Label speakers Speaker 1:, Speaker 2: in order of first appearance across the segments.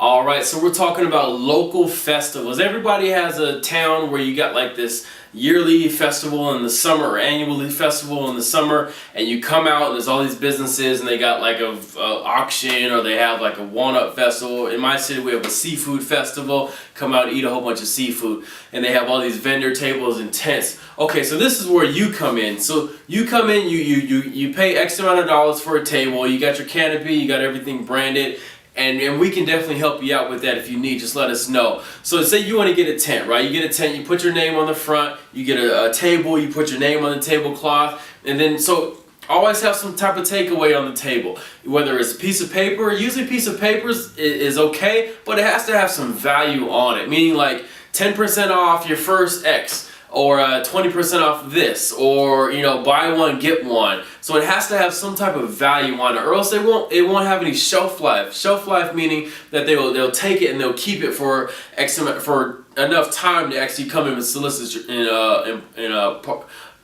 Speaker 1: All right, so we're talking about local festivals. Everybody has a town where you got like this yearly festival in the summer or annually festival in the summer, and you come out and there's all these businesses and they got like a auction, or they have like a walnut festival. In my city we have a seafood festival. Come out and eat a whole bunch of seafood, and they have all these vendor tables and tents. Okay, so this is where you come in. So you come in, you pay X amount of dollars for a table, you got your canopy, you got everything branded. And we can definitely help you out with that if you need. Just let us know. So say you want to get a tent, right? You get a tent, you put your name on the front, you get a table, you put your name on the tablecloth, and then so always have some type of takeaway on the table. Whether it's a piece of paper, usually a piece of paper is okay, but it has to have some value on it. Meaning like 10% off your first X, or 20% off this, or buy one get one. So it has to have some type of value on it, or else it won't have any shelf life. Shelf life meaning that they'll take it and they'll keep it for for enough time to actually come in and solicit and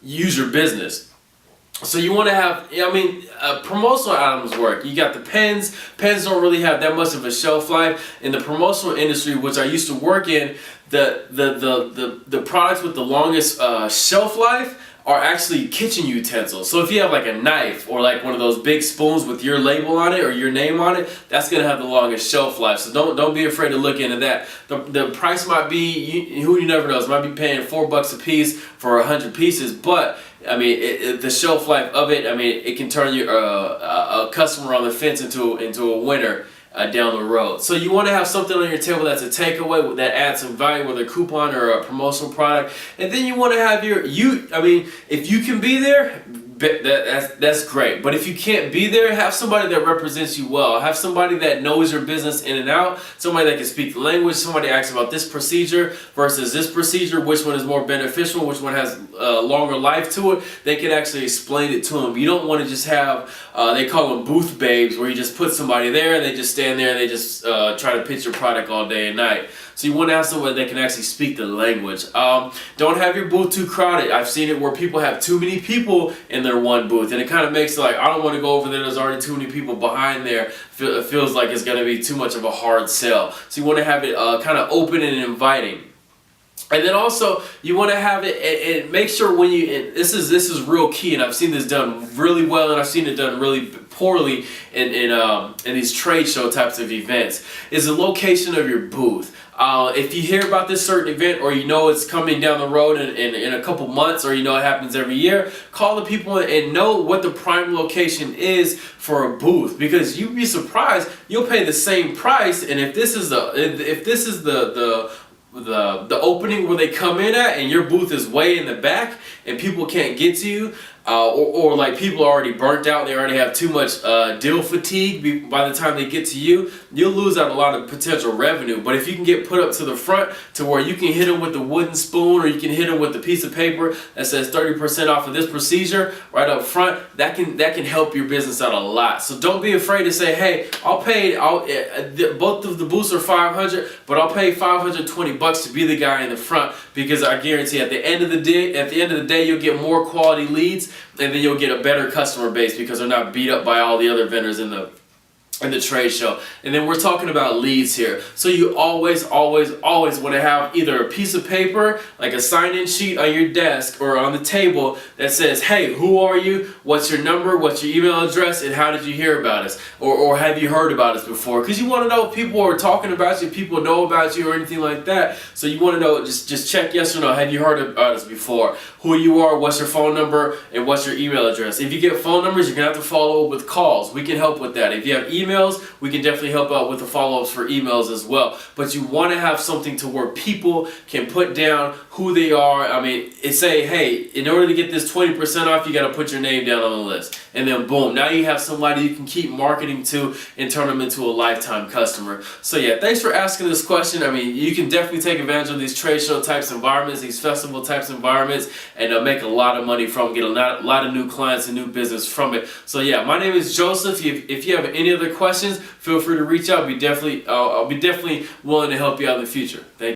Speaker 1: use your business. So you want to have, promotional items work. You got the pens. Pens don't really have that much of a shelf life. In the promotional industry, which I used to work in, the products with the longest shelf life are actually kitchen utensils. So if you have like a knife or like one of those big spoons with your label on it or your name on it, that's gonna have the longest shelf life. So don't be afraid to look into that. The price might be, you never know, it might be paying $4 a piece for 100 pieces, but the shelf life of it, it can turn you a customer on the fence into a winner down the road. So you want to have something on your table that's a takeaway that adds some value, whether a coupon or a promotional product. And then you want to have if you can be there, that's great. But if you can't be there, have somebody that represents you well. Have somebody that knows your business in and out. Somebody that can speak the language. Somebody asks about this procedure versus this procedure. Which one is more beneficial? Which one has longer life to it? They can actually explain it to them. You don't want to just have, they call them booth babes, where you just put somebody there and they just stand there and they just try to pitch your product all day and night. So you want to have someone that can actually speak the language. Don't have your booth too crowded. I've seen it where people have too many people in their one booth, and it kind of makes it like, I don't want to go over there, there's already too many people behind there. It feels like it's going to be too much of a hard sell. So you want to have it kind of open and inviting. And then also you want to have it and make sure when this is real key, and I've seen this done really well and I've seen it done really poorly in these trade show types of events, is the location of your booth. If you hear about this certain event, or it's coming down the road in a couple months, or it happens every year, call the people and know what the prime location is for a booth, because you'd be surprised, you'll pay the same price, and if this is the opening where they come in at, and your booth is way in the back and people can't get to you, or like people are already burnt out, they already have too much deal fatigue by the time they get to you, you'll lose out a lot of potential revenue. But if you can get put up to the front to where you can hit them with the wooden spoon, or you can hit them with the piece of paper that says 30% off of this procedure right up front, that can help your business out a lot. So don't be afraid to say, hey, both of the booths are $500, but I'll pay $520 to be the guy in the front, because I guarantee at the end of the day you'll get more quality leads, and then you'll get a better customer base because they're not beat up by all the other vendors in the trade show. And then we're talking about leads here. So you always want to have either a piece of paper, like a sign-in sheet on your desk or on the table, that says, hey, who are you? What's your number? What's your email address? And how did you hear about us? Or have you heard about us before? Because you want to know if people are talking about you, people know about you, or anything like that. So you want to know, just check yes or no. Have you heard about us before? Who you are, what's your phone number, and what's your email address. If you get phone numbers, you're going to have to follow up with calls. We can help with that. If you have emails, we can definitely help out with the follow-ups for emails as well. But you want to have something to where people can put down who they are. It's say, hey, in order to get this 20% off, you got to put your name down on the list. And then boom, now you have somebody you can keep marketing to and turn them into a lifetime customer. So yeah, thanks for asking this question. You can definitely take advantage of these trade show types environments, these festival types environments, and make a lot of money from, get a lot of new clients and new business from it. So yeah, my name is Joseph. If you have any other questions, feel free to reach out. I'll be definitely willing to help you out in the future. Thank you.